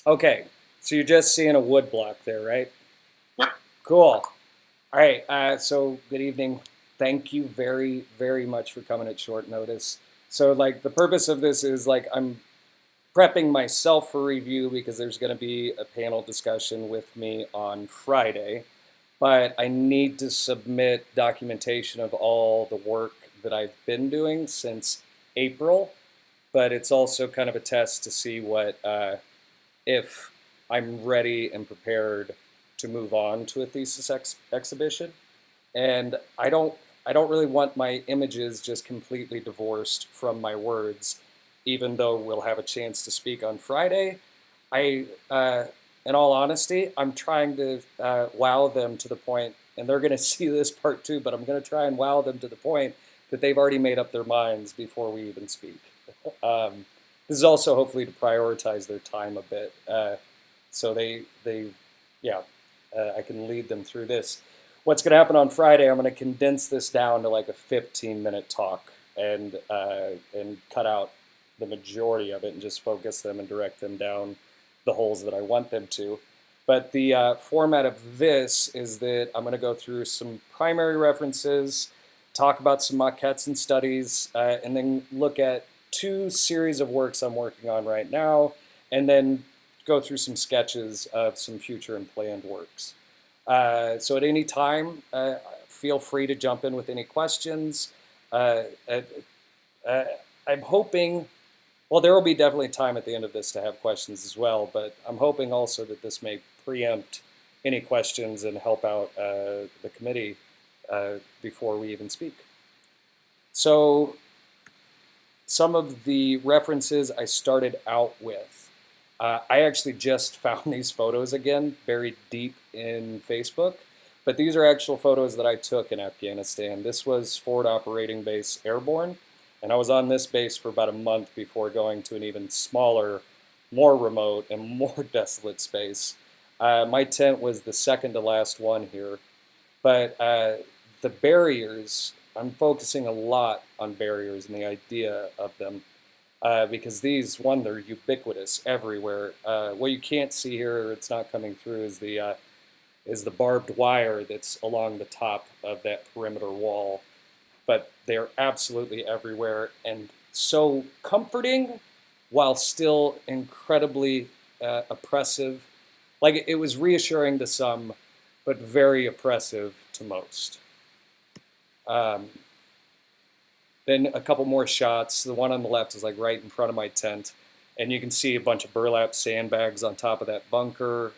Okay, so you're just seeing a wood block there, right? Yep. Cool. All right, so good evening. Thank you very, very much for coming at short notice. So, like, the purpose of this is like I'm prepping myself for review because there's going to be a panel discussion with me on Friday, but I need to submit documentation of all the work that I've been doing since April. But it's also kind of a test to see what if I'm ready and prepared to move on to a thesis exhibition. And I don't really want my images just completely divorced from my words, even though we'll have a chance to speak on Friday. I, in all honesty, I'm trying to wow them to the point, and they're going to see this part too, but I'm going to try and wow them to the point that they've already made up their minds before we even speak. Um, this is also hopefully to prioritize their time a bit, so yeah, I can lead them through this. What's going to happen on Friday? I'm going to condense this down to like a 15-minute talk and cut out the majority of it and just focus them and direct them down the holes that I want them to. But the format of this is that I'm going to go through some primary references, talk about some maquettes and studies, and then look at two series of works I'm working on right now, and then go through some sketches of some future and planned works. So at any time, feel free to jump in with any questions. Uh, uh, uh, I'm hoping, well, there will be definitely time at the end of this to have questions as well, but I'm hoping also that this may preempt any questions and help out the committee before we even speak. So some of the references I started out with. I actually just found these photos again, buried deep in Facebook. But these are actual photos that I took in Afghanistan. This was Forward Operating Base Airborne, and I was on this base for about a month before going to an even smaller, more remote, and more desolate space. My tent was the second to last one here, but the barriers, I'm focusing a lot on barriers and the idea of them because these, one, they're ubiquitous everywhere. What you can't see here, it's not coming through, is the barbed wire that's along the top of that perimeter wall. But they're absolutely everywhere and so comforting while still incredibly oppressive. Like it was reassuring to some, but very oppressive to most. Um, Then a couple more shots. The one on the left is like right in front of my tent. And you can see a bunch of burlap sandbags on top of that bunker.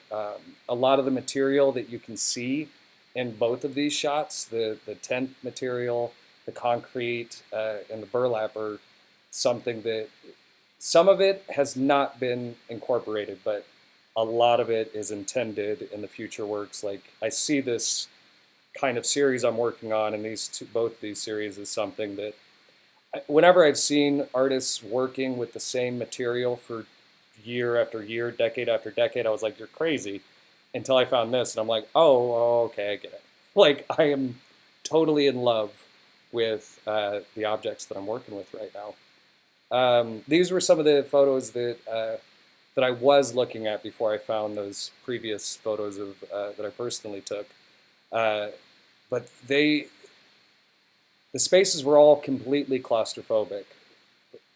A lot of the material that you can see in both of these shots, the tent material, the concrete, and the burlap are something that some of it has not been incorporated, but a lot of it is intended in the future works. Like I see this kind of series I'm working on, and both these series is something that whenever I've seen artists working with the same material for year after year, decade after decade, I was like, you're crazy. Until I found this, and I'm like, oh, okay, I get it. Like, I am totally in love with the objects that I'm working with right now. These were some of the photos that I was looking at before I found those previous photos of that I personally took. Uh, but the spaces were all completely claustrophobic,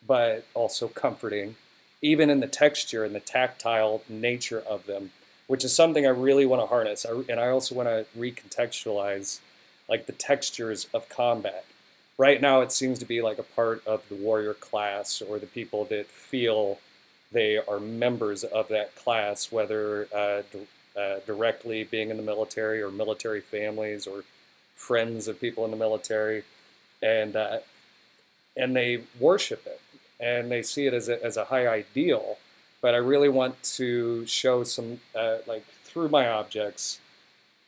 but also comforting, even in the texture and the tactile nature of them, which is something I really want to harness. And I also want to recontextualize like the textures of combat. Right now, it seems to be like a part of the warrior class or the people that feel they are members of that class, whether directly being in the military or military families or friends of people in the military, and and they worship it and they see it as a high ideal. But I really want to show some, like through my objects,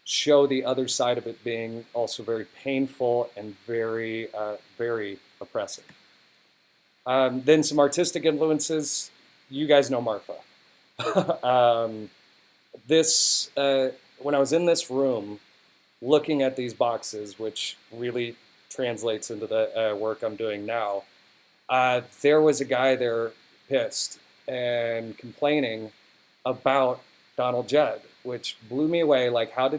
show the other side of it being also very painful and very, very oppressive. Then some artistic influences. You guys know Marfa. um, this, when I was in this room looking at these boxes, which really translates into the work I'm doing now, there was a guy there pissed and complaining about Donald Judd, which blew me away. Like, how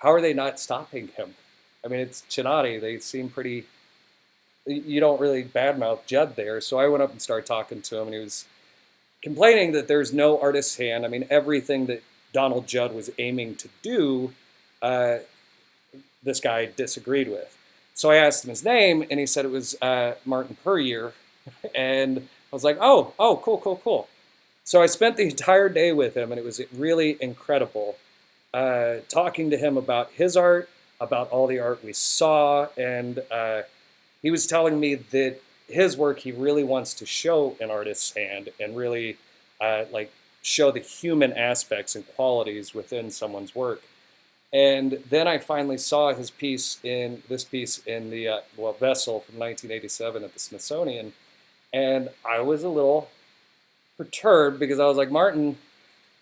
are they not stopping him? I mean, it's Chinati. They seem pretty, you don't really badmouth Judd there. So I went up and started talking to him, and he was complaining that there's no artist's hand. I mean, everything that Donald Judd was aiming to do, uh, this guy disagreed with. So I asked him his name, and he said it was Martin Puryear. And I was like, oh, cool, cool, cool. So I spent the entire day with him, and it was really incredible talking to him about his art, about all the art we saw, and he was telling me that his work he really wants to show an artist's hand and really like show the human aspects and qualities within someone's work. And then I finally saw his piece in the Vessel from 1987 at the Smithsonian, and I was a little perturbed because I was like, Martin,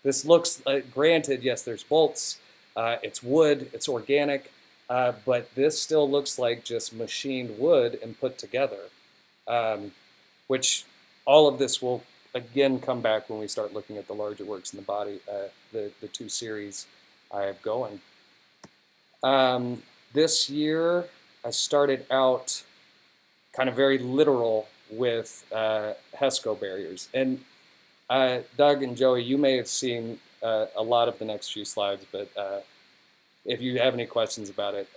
this looks, granted, yes, there's bolts, it's wood, it's organic, but this still looks like just machined wood and put together, which all of this will again come back when we start looking at the larger works in the body, the two series I have going. This year, I started out kind of very literal with HESCO barriers. And Doug and Joey, you may have seen a lot of the next few slides, but if you have any questions about it,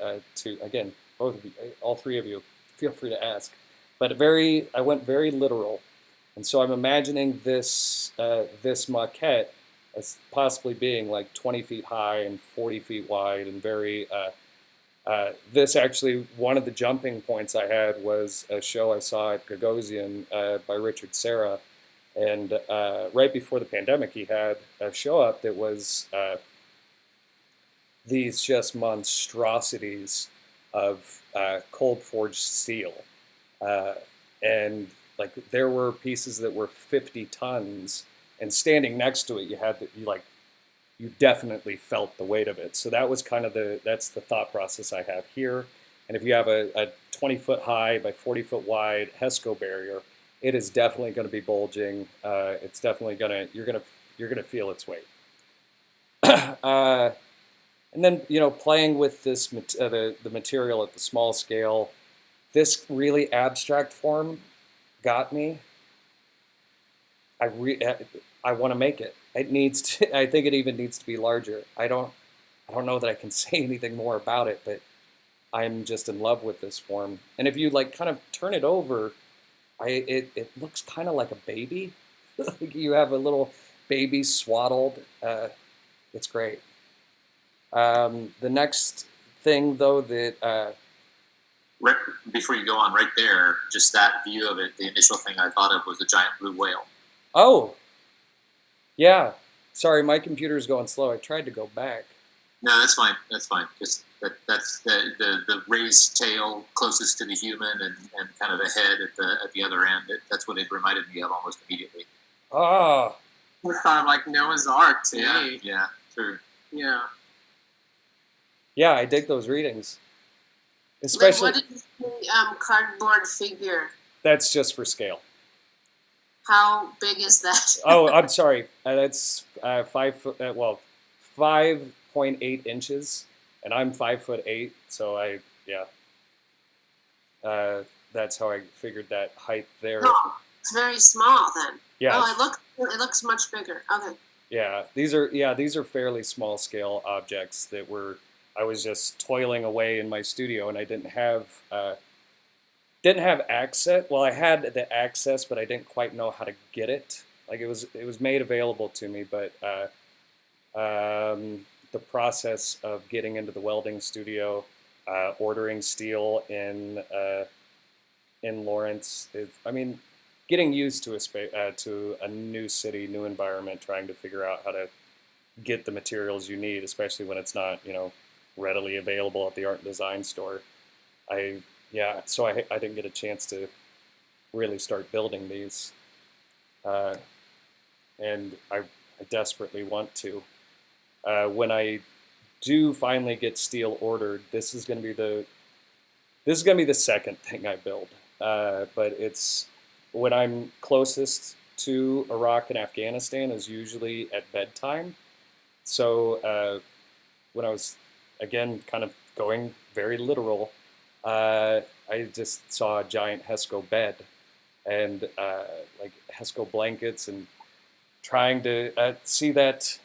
again, both of you, all three of you, feel free to ask. But I went very literal, and so I'm imagining this maquette as possibly being like 20 feet high and 40 feet wide, and very. This actually, one of the jumping points I had was a show I saw at Gagosian by Richard Serra. And right before the pandemic, he had a show up that was these just monstrosities of cold forged steel. And like there were pieces that were 50 tons, and standing next to it, you definitely felt the weight of it. So that was that's the thought process I have here. And if you have a 20-foot high by 40-foot wide HESCO barrier, it is definitely going to be bulging. It's definitely you're gonna feel its weight. And then playing with this the material at the small scale, this really abstract form got me. I want to make it. It needs to. I think it even needs to be larger. I don't know that I can say anything more about it, but I'm just in love with this form. And if you kind of turn it over, it looks kind of like a baby. You have a little baby swaddled. It's great. The next thing, though, that right before you go on, right there, just that view of it, the initial thing I thought of was a giant blue whale. Oh, yeah. Sorry, my computer's going slow. I tried to go back. No, that's fine. That's fine. Just that's the raised tail closest to the human, and kind of the head at the other end. That's what it reminded me of almost immediately. Ah. I thought of like Noah's Ark to me. Yeah, true. Yeah. Yeah, I dig those readings. Especially. What is the cardboard figure? That's just for scale. How big is that? Oh, I'm sorry. That's 5.8 inches, and I'm 5'8", so that's how I figured that height there. Oh, it's very small then. Yeah. Oh, it looks much bigger. Okay. Yeah, these are fairly small scale objects that I was just toiling away in my studio, and I didn't have access. Well, I had the access, but I didn't quite know how to get it. Like it was made available to me, but the process of getting into the welding studio, ordering steel in Lawrence getting used to a new city, new environment, trying to figure out how to get the materials you need, especially when it's not readily available at the art and design store. So I didn't get a chance to really start building these, and I desperately want to. When I do finally get steel ordered, this is going to be the second thing I build. But it's when I'm closest to Iraq and Afghanistan is usually at bedtime. So when I was, again, kind of going very literal, I just saw a giant Hesco bed and like Hesco blankets and trying to see that,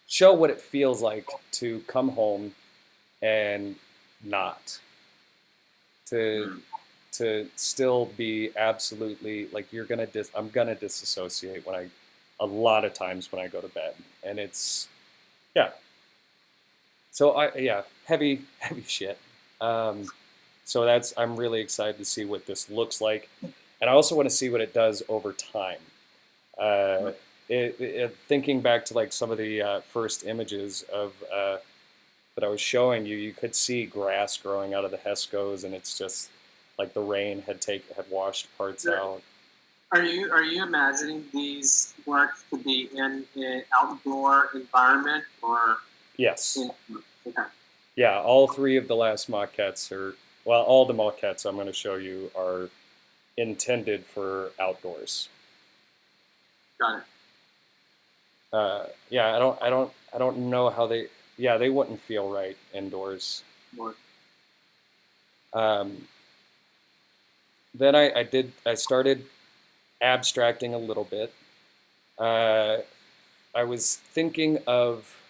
show what it feels like to come home and not to still be absolutely like I'm gonna disassociate when I a lot of times when I go to bed, and it's yeah. So heavy shit. So I'm really excited to see what this looks like, and I also want to see what it does over time. Thinking back to like some of the first images of that I was showing you, you could see grass growing out of the Hescos, and it's just like the rain had washed parts out. Are you imagining these works to be in an outdoor environment or? Yes. Okay. Yeah, all three of the last maquettes all the maquettes I'm going to show you are intended for outdoors. Got it. Yeah, I don't know how they wouldn't feel right indoors. More. Then I started abstracting a little bit. I was thinking of,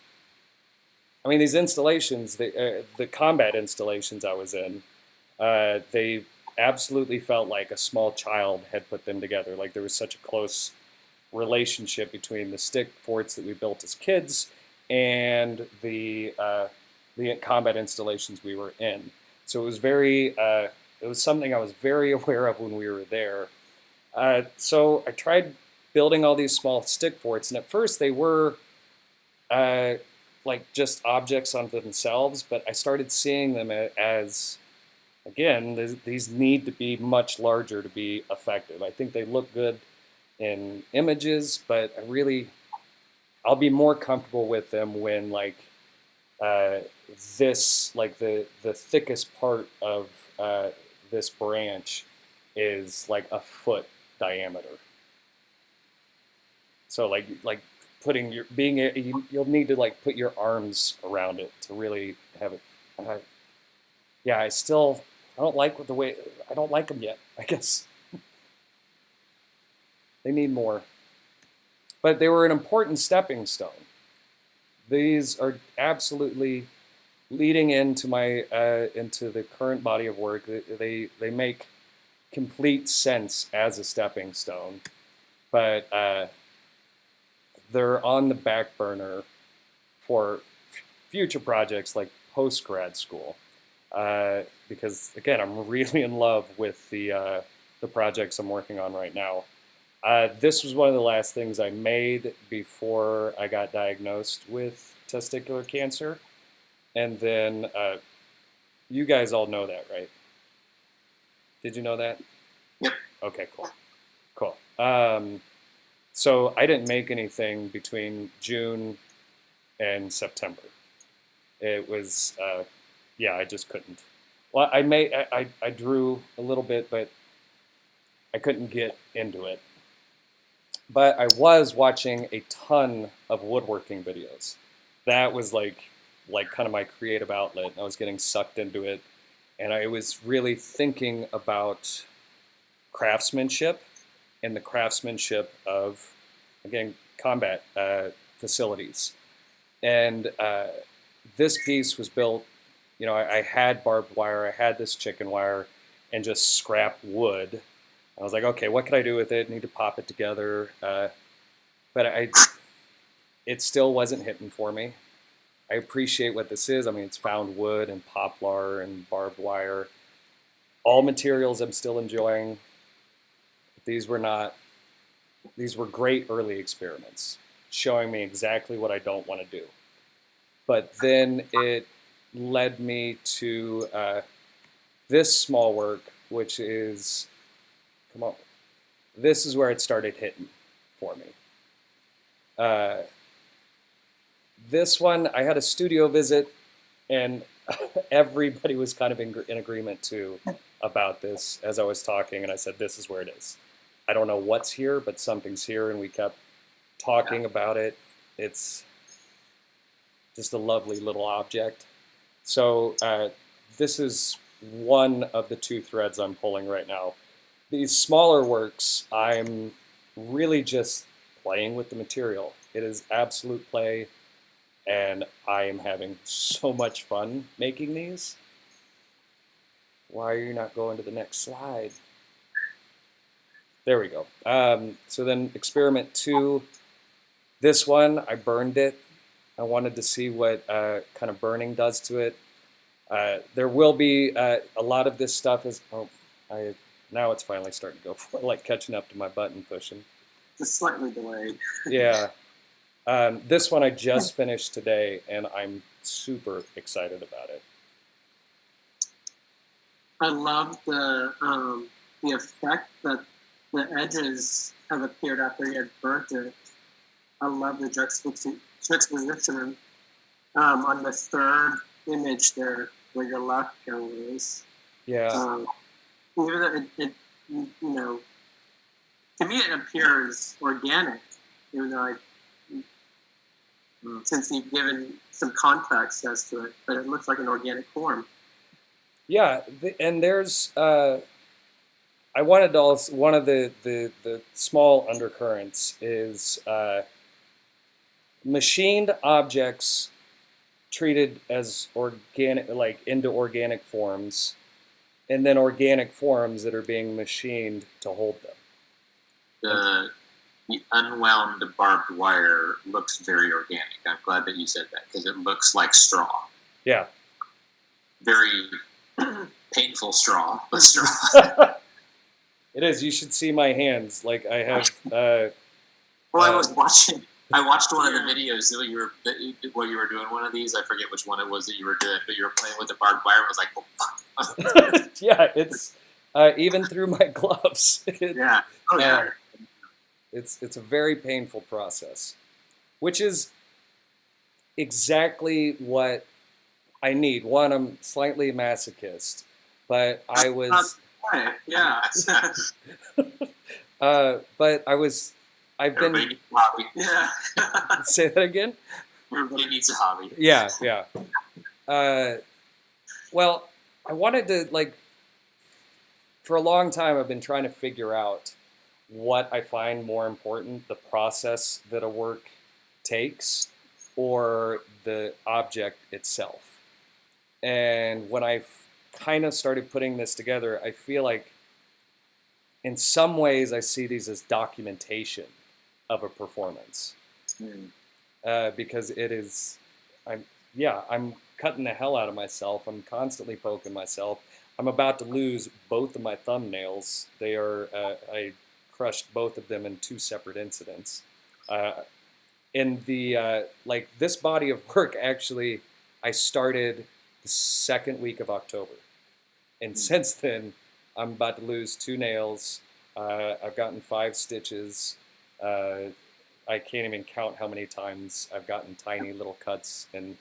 these installations, the combat installations I was in, they absolutely felt like a small child had put them together. Like there was such a close relationship between the stick forts that we built as kids and the combat installations we were in. So it was it was something I was very aware of when we were there. So I tried building all these small stick forts, and at first they were like just objects unto themselves, but I started seeing them as, again, these need to be much larger to be effective. I think they look good in images, but I'll be more comfortable with them when like this, like the thickest part of this branch is like a foot diameter. So like putting you'll need to like put your arms around it to really have it. I don't like I don't like them yet, I guess. They need more. But they were an important stepping stone. These are absolutely leading into into the current body of work. They make complete sense as a stepping stone, but they're on the back burner for future projects like post-grad school. Because again, I'm really in love with the projects I'm working on right now. This was one of the last things I made before I got diagnosed with testicular cancer. And then you guys all know that, right? Did you know that? Yep. Okay, cool. So I didn't make anything between June and September. It was, I just couldn't. Well, I drew a little bit, but I couldn't get into it. But I was watching a ton of woodworking videos. That was like kind of my creative outlet. I was getting sucked into it, and I was really thinking about craftsmanship and the craftsmanship of, again, combat facilities. And this piece was built, I had barbed wire, I had this chicken wire, and just scrap wood. I was like, okay, what can I do with it? I need to pop it together. But it still wasn't hitting for me. I appreciate what this is. It's found wood and poplar and barbed wire. All materials I'm still enjoying. These were great early experiments, showing me exactly what I don't want to do. But then it led me to this small work, which is, this is where it started hitting for me. This one, I had a studio visit, and everybody was kind of in agreement too about this as I was talking, and I said, this is where it is. I don't know what's here, but something's here, and we kept talking about it. It's just a lovely little object. So this is one of the 2 threads I'm pulling right now. These smaller works, I'm really just playing with the material. It is absolute play, and I am having so much fun making these. Why are you not going to the next slide? There we go. So then experiment 2, this one, I burned it. I wanted to see what kind of burning does to it. There will be a lot of this stuff is, now it's finally starting to go for like catching up to my button pushing. Just slightly delayed. Yeah. This one I just finished today, and I'm super excited about it. I love the effect that the edges have appeared after you had burnt it. I love the juxtaposition on the 3rd image there, where your left arrow is. Yeah. Even though to me it appears organic, even though since you've given some context as to it, but it looks like an organic form. Yeah, and there's I wanted to also, one of the small undercurrents is machined objects treated as organic, like into organic forms, and then organic forms that are being machined to hold them. The unwound barbed wire looks very organic. I'm glad that you said that, because it looks like straw. Yeah. Very painful straw, but straw. It is. You should see my hands. Like I have. Well, I watched one of the videos while you were doing one of these. I forget which one it was that you were doing, but you were playing with the barbed wire and was like, oh, fuck. Yeah, it's even through my gloves. Yeah. Oh, yeah. It's a very painful process, which is exactly what I need. One, I'm slightly masochist, but I was. Yeah. But I've been. Everybody needs a hobby. Yeah. Say that again? Everybody needs a hobby. Yeah. Well, I wanted to, like, for a long time, I've been trying to figure out what I find more important, the process that a work takes or the object itself. And when I kind of started putting this together, I feel like in some ways I see these as documentation of a performance. Because it is, I'm cutting the hell out of myself. I'm constantly poking myself. I'm about to lose both of my thumbnails. They are, I crushed both of them in 2 separate incidents. In the, like this body of work, actually, I started the 2nd week of October. And since then, I'm about to lose 2 nails. I've gotten 5 stitches. I can't even count how many times I've gotten tiny little cuts, and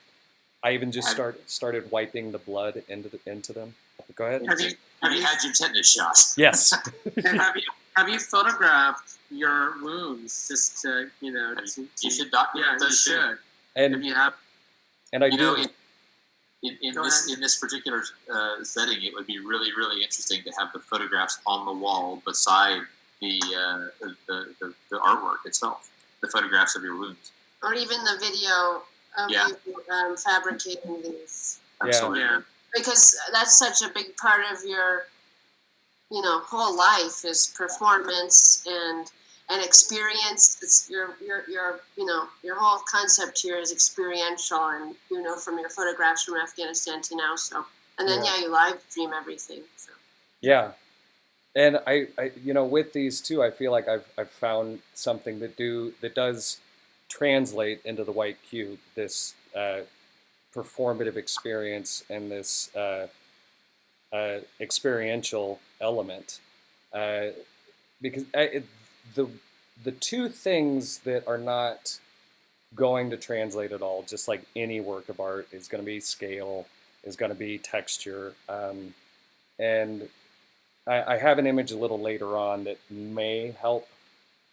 I even just started wiping the blood into them. Go ahead. Have you had your tetanus shot? Yes. Have you photographed your wounds just to, You should document yeah, those. you should. And If you have, I You know, do. in this particular setting, it would be really, really interesting to have the photographs on the wall beside the artwork itself, the photographs of your wounds. Or even the video of Yeah. you fabricating these. Absolutely. yeah. Because that's such a big part of your, whole life is performance and experience. It's your whole concept here is experiential, and from your photographs from Afghanistan to now. So, and then Yeah. you live stream everything. So. Yeah. And I with these too, I feel like I've found something that does translate into the white cube, this performative experience and this experiential element, because the 2 things that are not going to translate at all, just like any work of art, is going to be scale, is going to be texture, and I have an image a little later on that may help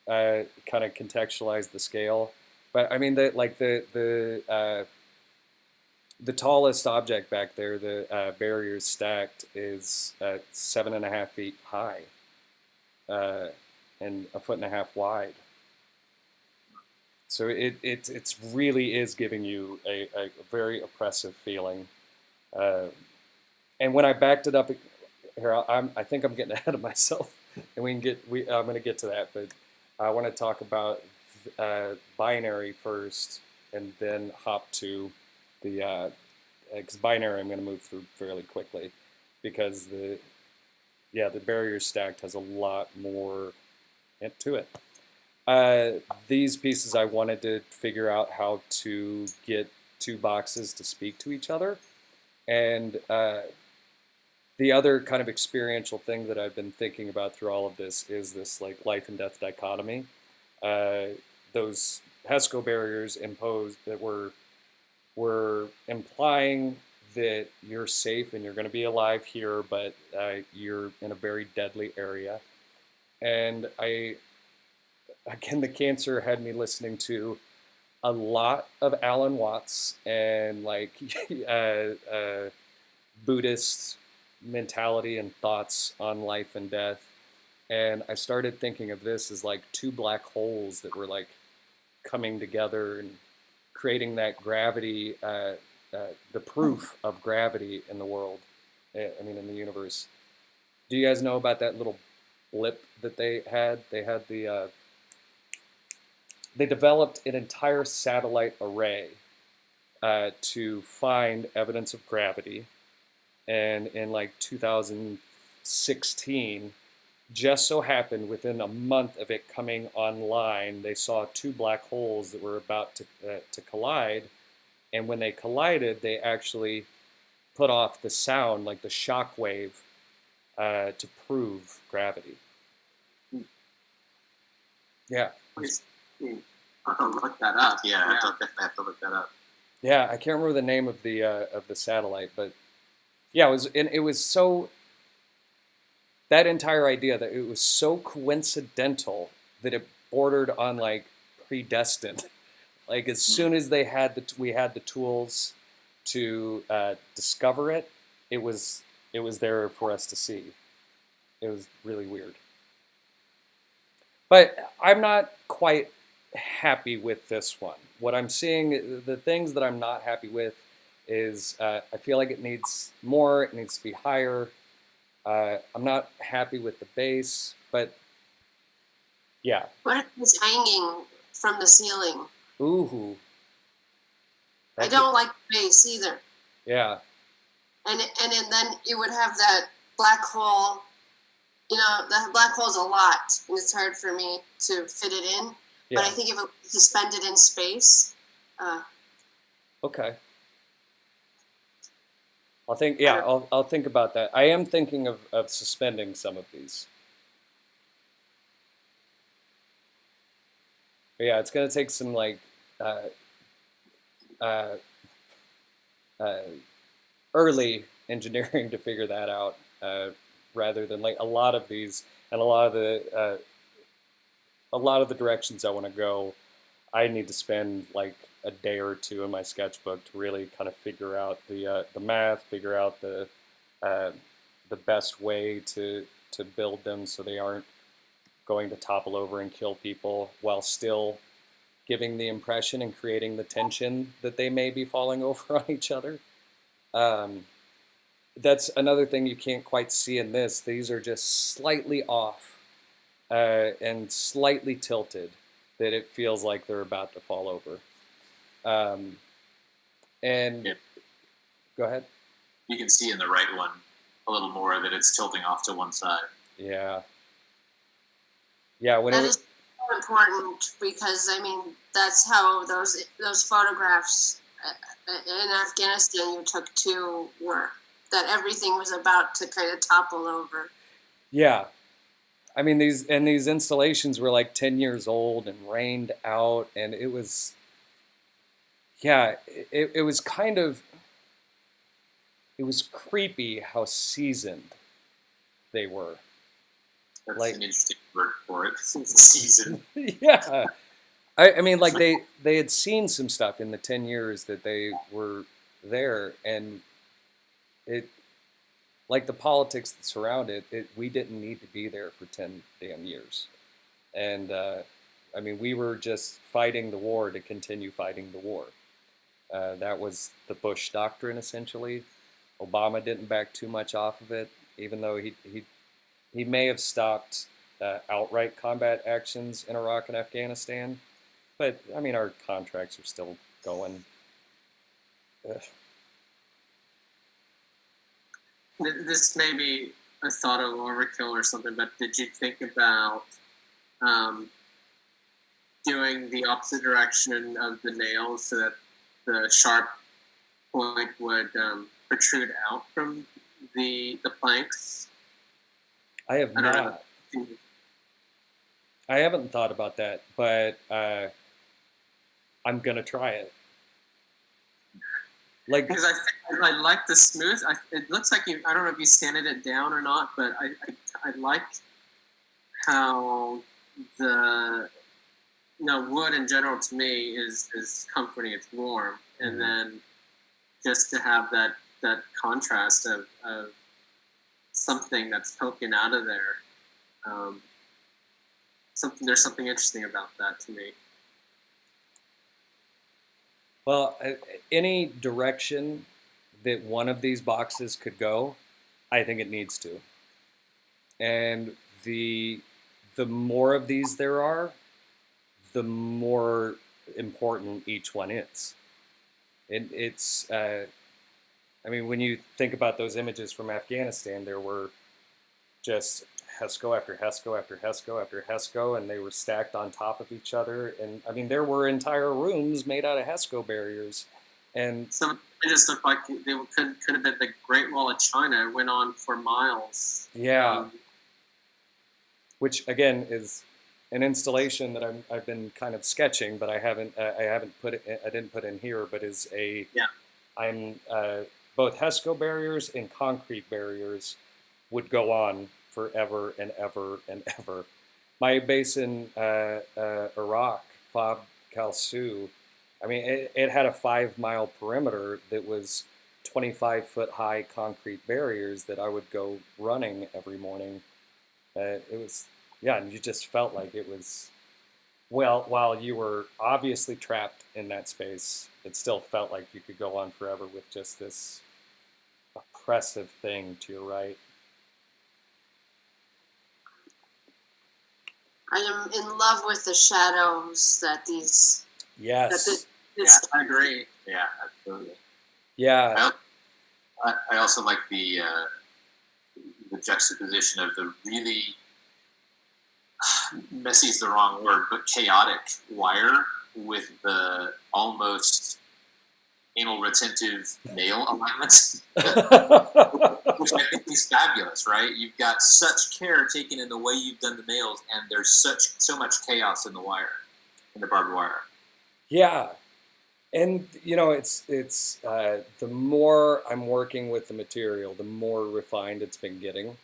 kind of contextualize the scale. But I mean, the tallest object back there, the barriers stacked, is 7.5 feet high and a foot and a half wide. So it's really is giving you a very oppressive feeling. And when I backed it up here, I think I'm getting ahead of myself, and I'm going to get to that, but I want to talk about binary first, and then hop to the because binary I'm going to move through fairly quickly, because the barrier stacked has a lot more to it. These pieces I wanted to figure out how to get two boxes to speak to each other, and the other kind of experiential thing that I've been thinking about through all of this is this like life and death dichotomy. Those HESCO barriers imposed that were implying that you're safe and you're going to be alive here, but you're in a very deadly area. And again, the cancer had me listening to a lot of Alan Watts and like Buddhist mentality and thoughts on life and death. And I started thinking of this as like two black holes that were like coming together and creating that gravity, the proof of gravity in the world. I mean, in the universe. Do you guys know about that little blip that they had? They had they developed an entire satellite array to find evidence of gravity. And in like 2016, just so happened within a month of it coming online, they saw two black holes that were about to collide. And when they collided, they actually put off the sound, like the shock wave, to prove gravity. Yeah. I'll look that up. Yeah, I definitely have to look that up. Yeah, I can't remember the name of the satellite, but yeah, it was so, that entire idea that it was so coincidental that it bordered on like predestined. Like as soon as we had the tools to discover it, it was there for us to see. It was really weird. But I'm not quite happy with this one. What I'm seeing, the things that I'm not happy with is I feel like it needs more, it needs to be higher. I'm not happy with the base, but yeah. What if it's hanging from the ceiling? Ooh. I don't like the base either. Yeah. And then you would have that black hole. You know, the black hole's a lot, and it's hard for me to fit it in. Yeah. But I think if it was suspended in space. Okay. I'll think about that. I am thinking of suspending some of these. But yeah, it's gonna take some like early engineering to figure that out, rather than like a lot of these and a lot of the directions I want to go. I need to spend like a day or two in my sketchbook to really kind of figure out the math, figure out the best way to build them so they aren't going to topple over and kill people while still giving the impression and creating the tension that they may be falling over on each other. That's another thing you can't quite see in this. These are just slightly off and slightly tilted, that it feels like they're about to fall over. And Yeah. Go ahead. You can see in the right one a little more that it's tilting off to one side. Yeah. Yeah. When That it is so important because I mean that's how those photographs in Afghanistan you took two were, that everything was about to kind of topple over. Yeah. I mean, these installations were like 10 years old and rained out, and it was, yeah, it was kind of, it was creepy how seasoned they were. That's Like- an interesting word for it. Season. Yeah. I mean, like they had seen some stuff in the 10 years that they were there, and it, like the politics that surround it, we didn't need to be there for 10 damn years. And I mean, we were just fighting the war to continue fighting the war. That was the Bush doctrine, essentially. Obama didn't back too much off of it, even though he may have stopped outright combat actions in Iraq and Afghanistan. But I mean, our contracts are still going. Ugh. This may be a thought of overkill or something, but did you think about doing the opposite direction of the nails so that the sharp point would protrude out from the planks? I have I don't not. know. I haven't thought about that, but I'm gonna try it. Like, Because I like the smooth. It looks like I don't know if you sanded it down or not, but I like how the wood in general to me is comforting. It's warm, and then just to have that contrast of something that's poking out of there. There's something interesting about that to me. well, any direction that one of these boxes could go, I think it needs to. And the more of these there are, the more important each one is. It's I mean, when you think about those images from Afghanistan, there were just HESCO after HESCO after HESCO after HESCO, and they were stacked on top of each other. And I mean, there were entire rooms made out of HESCO barriers. And Some images look like they could have been the Great Wall of China. It went on for miles. yeah, which again is an installation that I've been kind of sketching, but I haven't put it, I didn't put in here, but is a, Yeah. I'm both HESCO barriers and concrete barriers would go on forever and ever and ever. My base in Iraq, Fob Kalsu, I mean, it had a 5-mile perimeter that was 25-foot high concrete barriers that I would go running every morning. It was, yeah, and you just felt like it was, well, while you were obviously trapped in that space, it still felt like you could go on forever with just this oppressive thing to your right. I am in love with the shadows that these that Yes. this I agree. Yeah, absolutely. Yeah. I also like the juxtaposition of the really messy is the wrong word, but chaotic wire with the almost anal retentive nail alignments, which I think is fabulous, right? You've got such care taken in the way you've done the nails, and there's so much chaos in the wire, in the barbed wire. Yeah. And you know, it's the more I'm working with the material, the more refined it's been getting.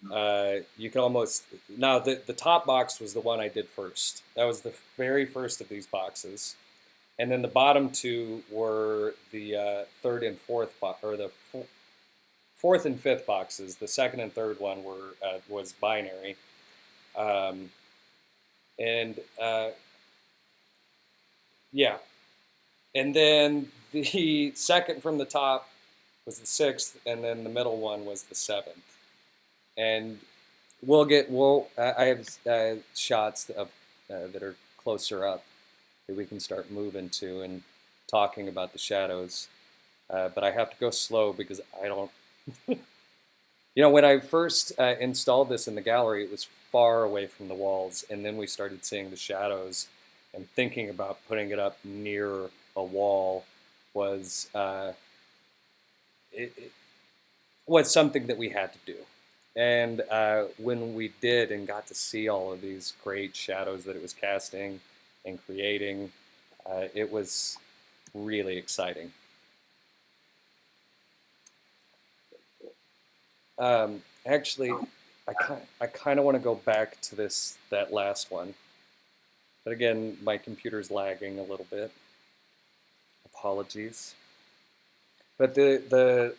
You can almost now the top box was the one I did first. That was the very first of these boxes, and then the bottom two were the third and fourth or the fourth and fifth boxes. The second and third one was binary, and yeah. And then the second from the top was the sixth, and then the middle one was the seventh. And I have shots of that are closer up that we can start moving to and talking about the shadows. But I have to go slow because I don't. You know, when I first installed this in the gallery, it was far away from the walls, and then we started seeing the shadows, and thinking about putting it up near a wall was it was something that we had to do. And when we did and got to see all of these great shadows that it was casting and creating, it was really exciting. Actually, I kind of want to go back to that last one, but again, my computer's lagging a little bit. Apologies. But the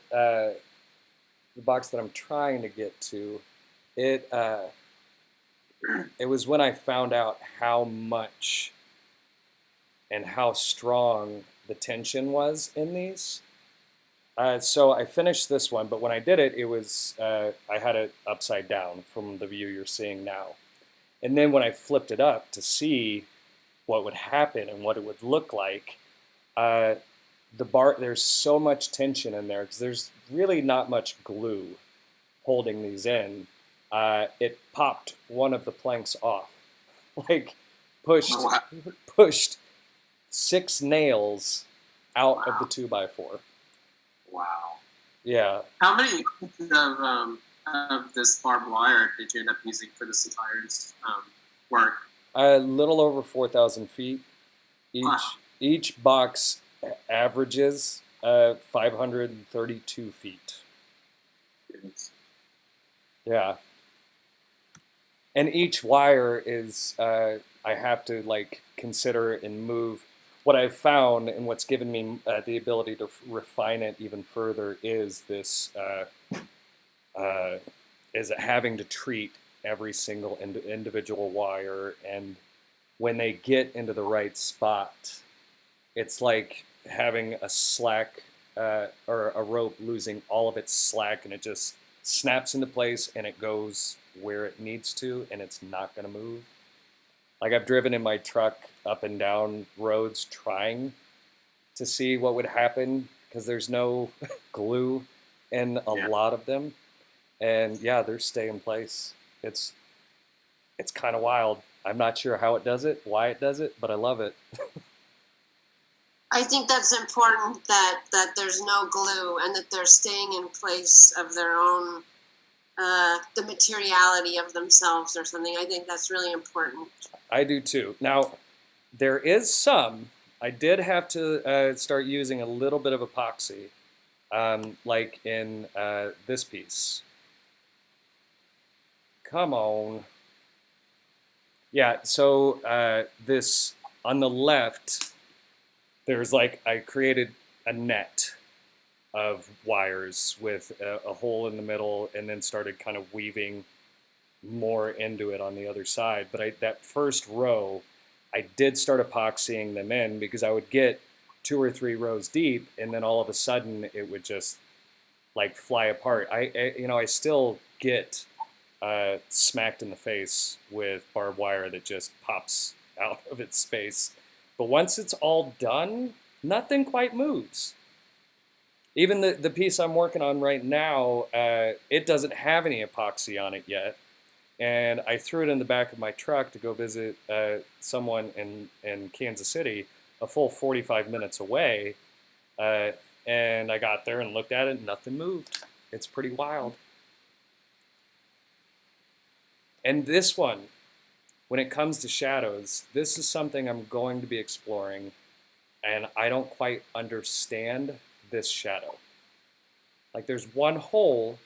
box that I'm trying to get to, it it was when I found out how much and how strong the tension was in these. So I finished this one, but when I did it, it was I had it upside down from the view you're seeing now. And then when I flipped it up to see what would happen and what it would look like, there's so much tension in there because there's really not much glue holding these in. It popped one of the planks off, like pushed Oh, wow. pushed 6 nails out of the 2x4. Wow. Yeah, How many pieces of this barbed wire did you end up using for this entire work? a little over 4,000 feet. Wow. Each box averages 532 feet. Goodness. Yeah. And each wire is, I have to like consider and move. What I've found and what's given me the ability to refine it even further is this, is having to treat every single individual wire. And when they get into the right spot, it's like having a slack or a rope losing all of its slack, and it just snaps into place and it goes where it needs to, and it's not going to move. Like I've driven in my truck up and down roads trying to see what would happen because there's no glue in a Yeah. lot of them, and yeah, they're stay in place. It's kind of wild. I'm not sure how it does it, why it does it, but I love it. I think that's important that there's no glue and that they're staying in place of their own, the materiality of themselves or something. I think that's really important. I do too. Now, there is I did have to start using a little bit of epoxy, like in this piece. Come on. Yeah, so this on the left, there's like, I created a net of wires with a hole in the middle and then started kind of weaving more into it on the other side. But that first row, I did start epoxying them in because I would get 2 or 3 rows deep, and then all of a sudden it would just like fly apart. I still get smacked in the face with barbed wire that just pops out of its space. But once it's all done, nothing quite moves. Even the piece I'm working on right now, it doesn't have any epoxy on it yet. And I threw it in the back of my truck to go visit someone in Kansas City, a full 45 minutes away. And I got there and looked at it, and nothing moved. It's pretty wild. And this one, when it comes to shadows, this is something I'm going to be exploring, and I don't quite understand this shadow. Like there's one hole.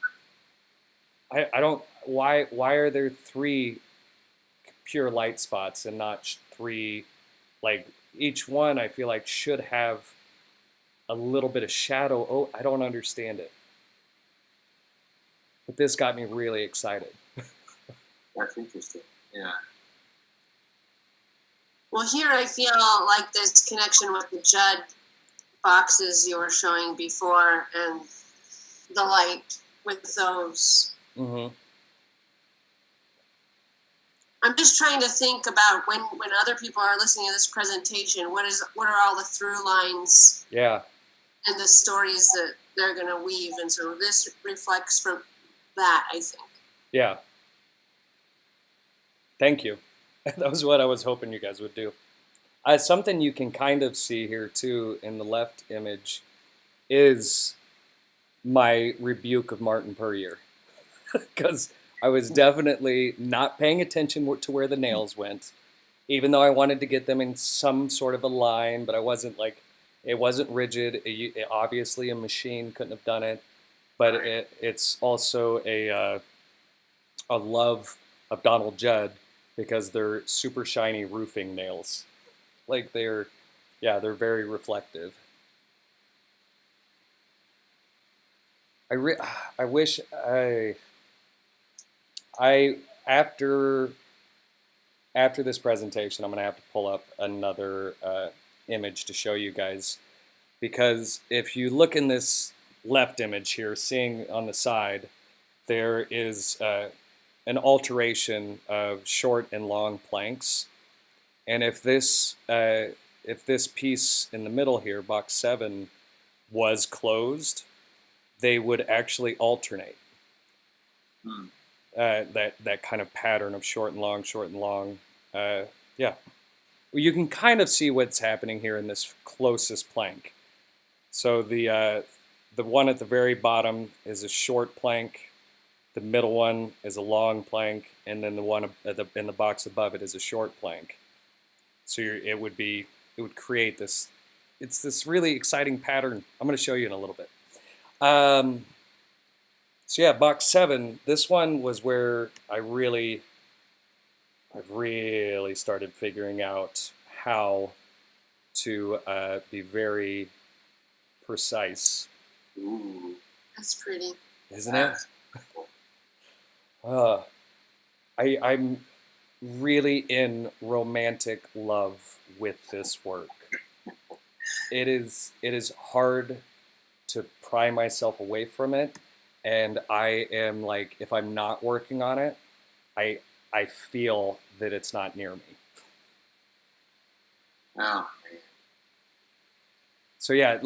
I don't, why are there 3 pure light spots and not 3, like each one I feel like should have a little bit of shadow. Oh, I don't understand it. But this got me really excited. That's interesting. Yeah. Well, here I feel like this connection with the Judd boxes you were showing before and the light with those. Mm-hmm. I'm just trying to think about when other people are listening to this presentation, what are all the through lines Yeah. and the stories that they're going to weave, and so this reflects from that, I think. Yeah. Thank you. That was what I was hoping you guys would do. Something you can kind of see here too in the left image is my rebuke of Martin Puryear, because I was definitely not paying attention to where the nails went, even though I wanted to get them in some sort of a line, but I wasn't like, it wasn't rigid. Obviously a machine couldn't have done it, but it's also a love of Donald Judd because they're super shiny roofing nails. Like they're very reflective. I re- I wish I after this presentation, I'm gonna have to pull up another image to show you guys, because if you look in this left image here, seeing on the side, there is an alteration of short and long planks, and if this piece in the middle here, box 7, was closed, they would actually alternate. Hmm. That kind of pattern of short and long, short and long. Yeah. Well, you can kind of see what's happening here in this closest plank. So the one at the very bottom is a short plank, the middle one is a long plank, and then the one in the box above it is a short plank. So it would create this. It's this really exciting pattern. I'm going to show you in a little bit. So yeah, box 7. This one was where I really started figuring out how to be very precise. Ooh. That's pretty. Isn't it? I'm really in romantic love with this work. It is hard to pry myself away from it, and I am like, if I'm not working on it, I feel that it's not near me. Oh, So yeah,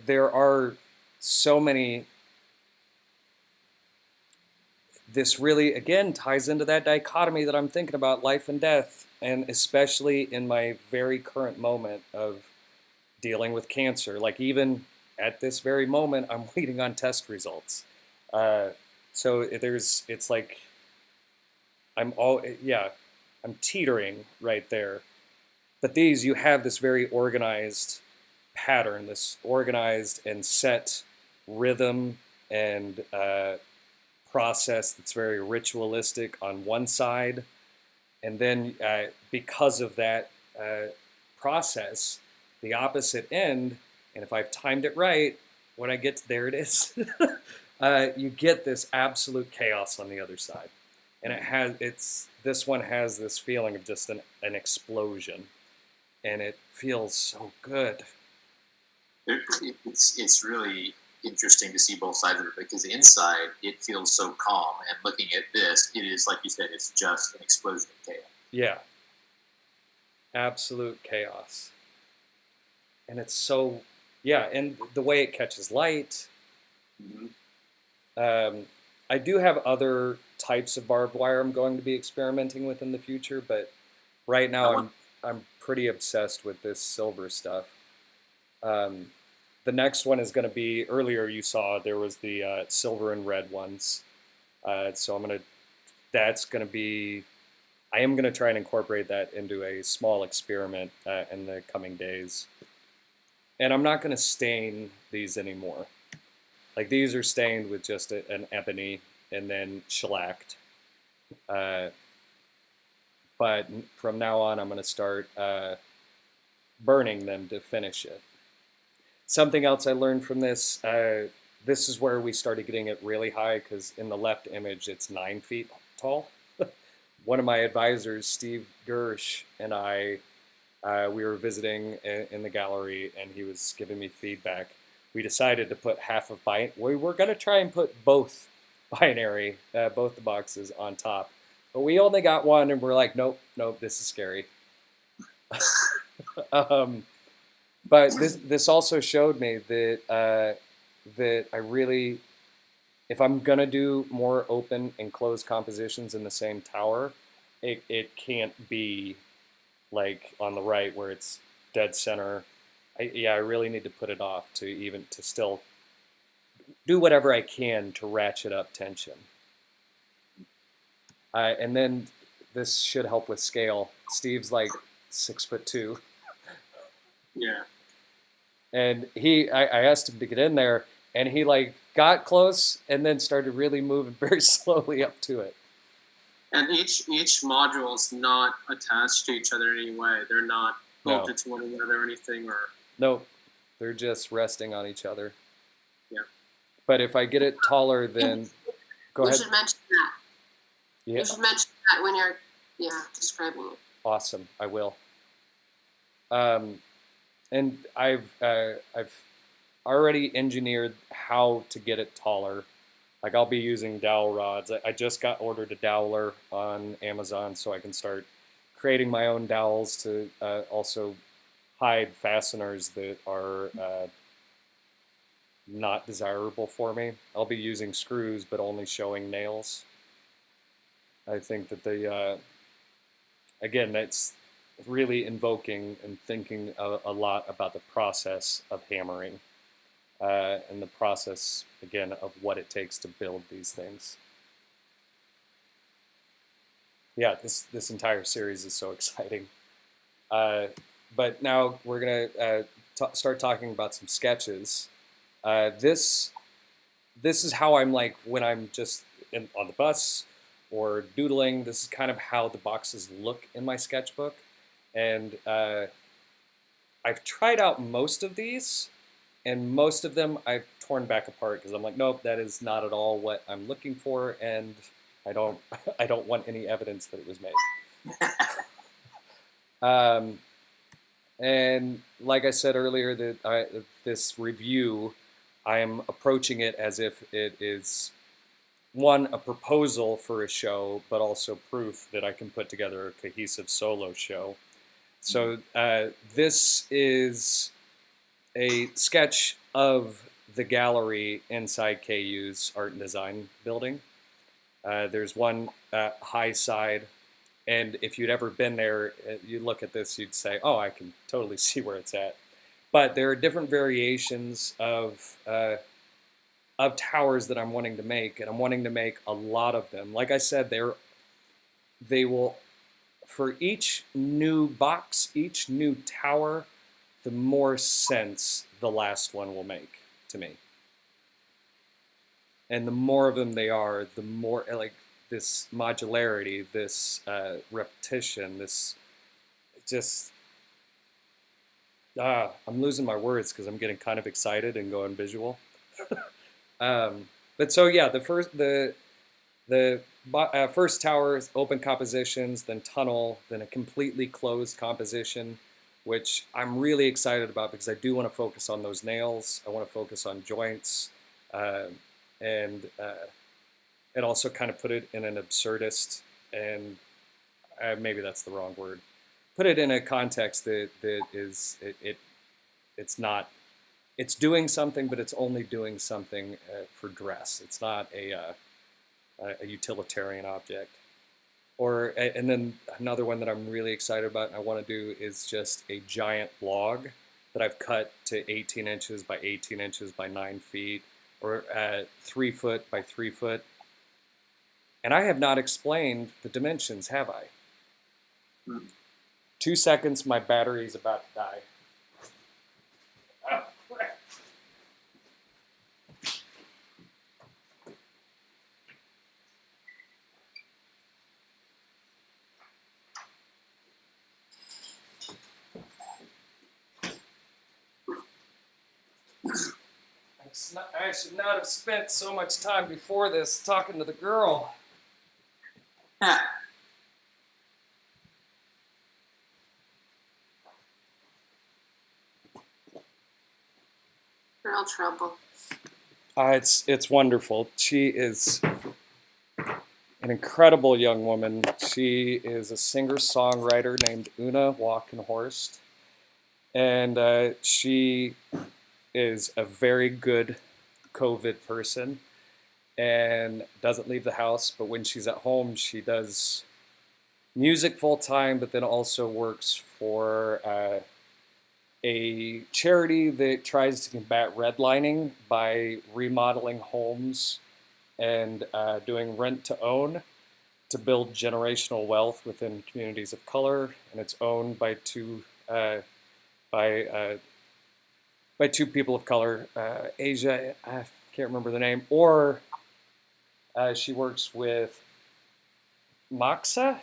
there are so many. This really, again, ties into that dichotomy that I'm thinking about, life and death, and especially in my very current moment of dealing with cancer. Like even at this very moment, I'm waiting on test results. So it's like I'm teetering right there. But these, you have this very organized pattern, this organized and set rhythm and process that's very ritualistic on one side, and then because of that process, the opposite end, and if I've timed it right, when I get to, there it is, you get this absolute chaos on the other side, and this one has this feeling of just an explosion, and it feels so good. it's really interesting to see both sides of it, because inside it feels so calm, and looking at this, it is like you said, it's just an explosion of chaos. Yeah. Absolute chaos. And it's so, yeah, and the way it catches light. Mm-hmm. I do have other types of barbed wire I'm going to be experimenting with in the future, but right now I'm pretty obsessed with this silver stuff. The next one is going to be, earlier you saw there was the silver and red ones. So that's going to be, I am going to try and incorporate that into a small experiment in the coming days. And I'm not going to stain these anymore. Like these are stained with just an ebony and then shellacked. But from now on, I'm going to start burning them to finish it. Something else I learned from this, this is where we started getting it really high, because in the left image, it's 9 feet tall. One of my advisors, Steve Gersh, and I, we were visiting in the gallery, and he was giving me feedback. We decided to put half of we were going to try and put both binary, both the boxes on top. But we only got one, and we're like, nope, this is scary. But this also showed me that that I really, if I'm gonna do more open and closed compositions in the same tower, it can't be like on the right where it's dead center. I really need to put it off to still do whatever I can to ratchet up tension. And then this should help with scale. Steve's like 6'2". Yeah. And I asked him to get in there, And he like got close and then started really moving very slowly up to it. And each module is not attached to each other in any way. They're not bolted to one another or anything. Or nope, they're just resting on each other. Yeah. But if I get it taller, then go ahead. You should mention that. Yeah. You should mention that when you're describing it. Awesome, I will. And I've already engineered how to get it taller. Like I'll be using dowel rods. I just got ordered a doweler on Amazon so I can start creating my own dowels to also hide fasteners that are not desirable for me. I'll be using screws but only showing nails. I think that again, that's really invoking and thinking a lot about the process of hammering. And the process, again, of what it takes to build these things. Yeah, this entire series is so exciting. But now we're going to start talking about some sketches. This is how I'm like when I'm just on the bus or doodling. This is kind of how the boxes look in my sketchbook. And I've tried out most of these. And most of them I've torn back apart because I'm like, nope, that is not at all what I'm looking for, and I don't want any evidence that it was made. And like I said earlier, that this review, I am approaching it as if it is one, a proposal for a show, but also proof that I can put together a cohesive solo show. So this is a sketch of the gallery inside KU's art and design building. There's one high side, and if you'd ever been there, you look at this, you'd say, oh, I can totally see where it's at. But there are different variations of towers that I'm wanting to make, and I'm wanting to make a lot of them. Like I said, they will, for each new box, each new tower, the more sense the last one will make to me. And the more of them they are, the more, like, this modularity, this repetition, this just, I'm losing my words because I'm getting kind of excited and going visual. But so yeah, the first tower is open compositions, then tunnel, then a completely closed composition, which I'm really excited about because I do want to focus on those nails. I want to focus on joints, and also kind of put it in an absurdist, and maybe that's the wrong word. Put it in a context that is it's not. It's doing something, but it's only doing something for dress. It's not a utilitarian object. And then another one that I'm really excited about and I want to do is just a giant log that I've cut to 18 inches by 18 inches by 9 feet, or 3 foot by 3 foot. And I have not explained the dimensions, have I? 2 seconds, my battery is about to die. I should not have spent so much time before this talking to the girl. Girl trouble. It's wonderful. She is an incredible young woman. She is a singer-songwriter named Una Walkenhorst, and she is a very good COVID person and doesn't leave the house, but when she's at home, she does music full time, but then also works for a charity that tries to combat redlining by remodeling homes and doing rent to own to build generational wealth within communities of color. And it's owned by by two people of color, Asia, I can't remember the name, or she works with Moxa,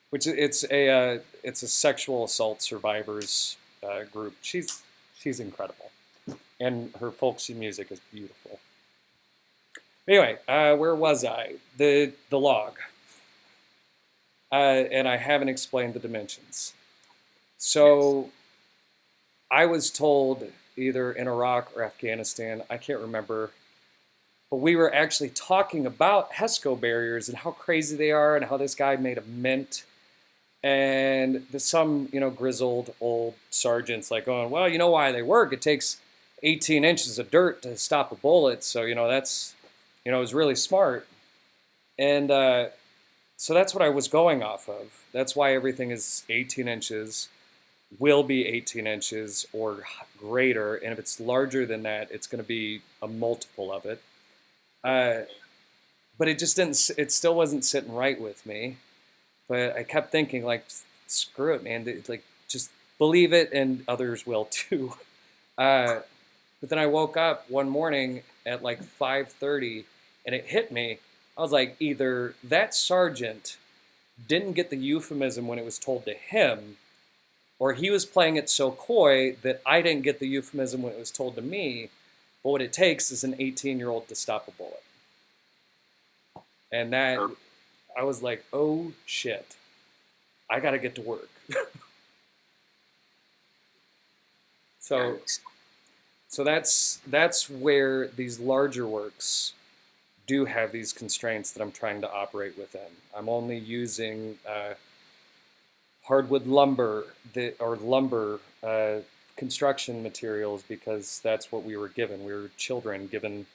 which it's a sexual assault survivors group. She's incredible, and her folksy music is beautiful. Anyway, where was I? The log, and I haven't explained the dimensions. So I was told either in Iraq or Afghanistan, I can't remember, but we were actually talking about HESCO barriers and how crazy they are and how this guy made a mint. And some, grizzled old sergeants like going, well, you know why they work? It takes 18 inches of dirt to stop a bullet. So, that's, it was really smart. And so that's what I was going off of. That's why everything is 18 inches, will be 18 inches or greater. And if it's larger than that, it's going to be a multiple of it. But it just didn't, it still wasn't sitting right with me. But I kept thinking, like, screw it, man. Like, just believe it and others will too. But then I woke up one morning at like 5:30 and it hit me. I was like, either that sergeant didn't get the euphemism when it was told to him, or he was playing it so coy that I didn't get the euphemism when it was told to me. But what it takes is an 18-year-old to stop a bullet. And that, I was like, oh shit, I gotta get to work. So that's where these larger works do have these constraints that I'm trying to operate within. I'm only using hardwood lumber lumber construction materials because that's what we were given. We were children given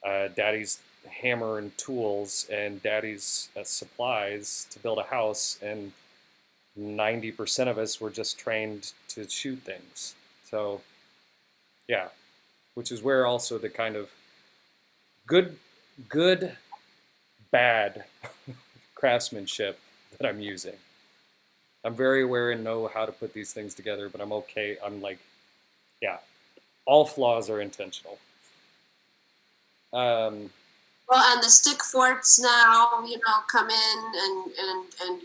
daddy's hammer and tools and daddy's supplies to build a house, and 90% of us were just trained to shoot things. So yeah, which is where also the kind of good bad craftsmanship that I'm using. I'm very aware and know how to put these things together, but I'm okay. I'm like, yeah, all flaws are intentional. Well, and the stick forts now, come in and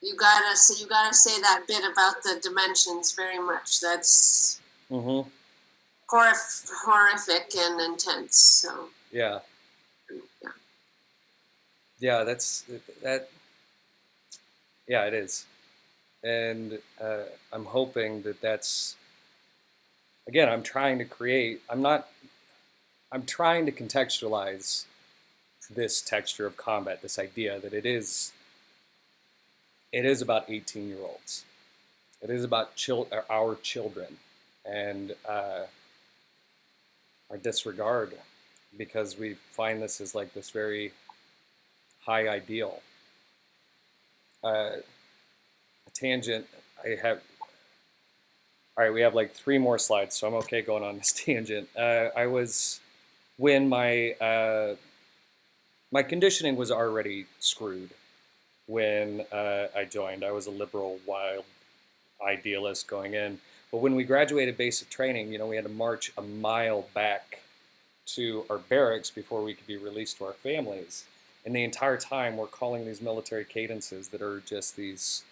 you gotta say that bit about the dimensions very much. That's horrific and intense. So yeah, that's that. Yeah, it is, and I'm hoping that's. Again, I'm trying to create. I'm trying to contextualize this texture of combat, this idea that it is about 18-year-olds. It is about our children and our disregard, because we find this as like this very high ideal. A tangent I have. All right, we have like 3 more slides, so I'm okay going on this tangent. When my conditioning was already screwed when I joined. I was a liberal, wild idealist going in. But when we graduated basic training, we had to march a mile back to our barracks before we could be released to our families. And the entire time, we're calling these military cadences that are just these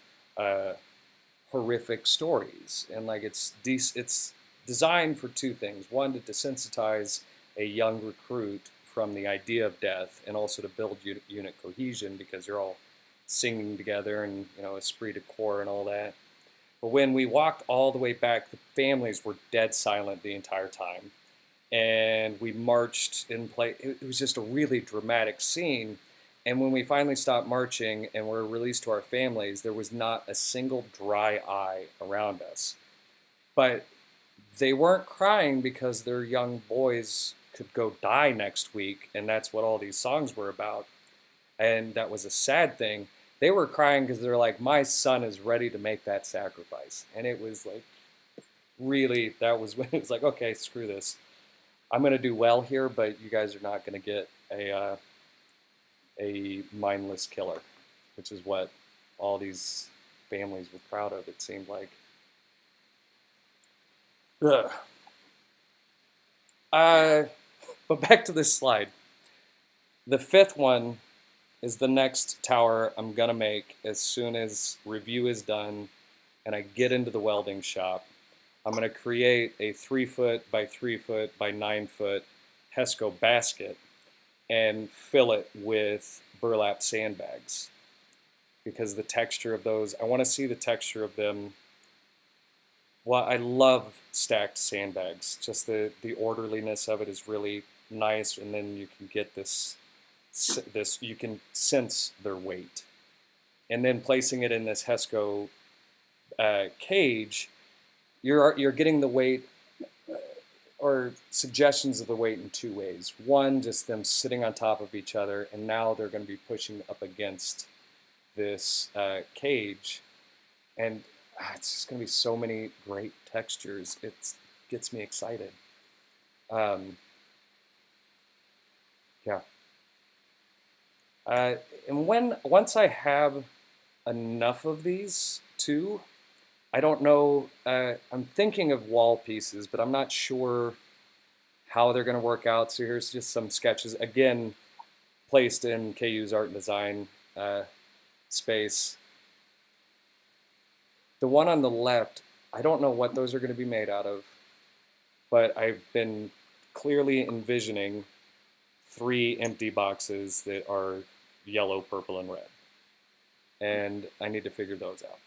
horrific stories. And like it's designed for 2 things. One, to desensitize a young recruit from the idea of death, and also to build unit cohesion, because you're all singing together and esprit de corps and all that. But when we walked all the way back, the families were dead silent the entire time. And we marched in place. It was just a really dramatic scene. And when we finally stopped marching and were released to our families, there was not a single dry eye around us. But they weren't crying because their young boys could go die next week, and that's what all these songs were about. And that was a sad thing. They were crying because they're like, my son is ready to make that sacrifice. And it was like, really, that was when it was like, okay, screw this. I'm going to do well here, but you guys are not going to get a mindless killer, which is what all these families were proud of, it seemed like. Ugh. But back to this slide. The fifth one is the next tower I'm gonna make as soon as review is done and I get into the welding shop. I'm gonna create a 3-foot by 3-foot by 9-foot HESCO basket and fill it with burlap sandbags because the texture of those, I want to see the texture of them. Well, I love stacked sandbags. Just the orderliness of it is really nice, and then you can get this you can sense their weight. And then placing it in this HESCO cage, you're getting the weight or suggestions of the weight in two ways. One, just them sitting on top of each other, and now they're going to be pushing up against this cage, and it's just going to be so many great textures. It gets me excited. Yeah. And once I have enough of these too, I don't know, I'm thinking of wall pieces, but I'm not sure how they're going to work out. So here's just some sketches, again, placed in KU's art and design space. The one on the left, I don't know what those are going to be made out of, but I've been clearly envisioning 3 empty boxes that are yellow, purple, and red. And I need to figure those out.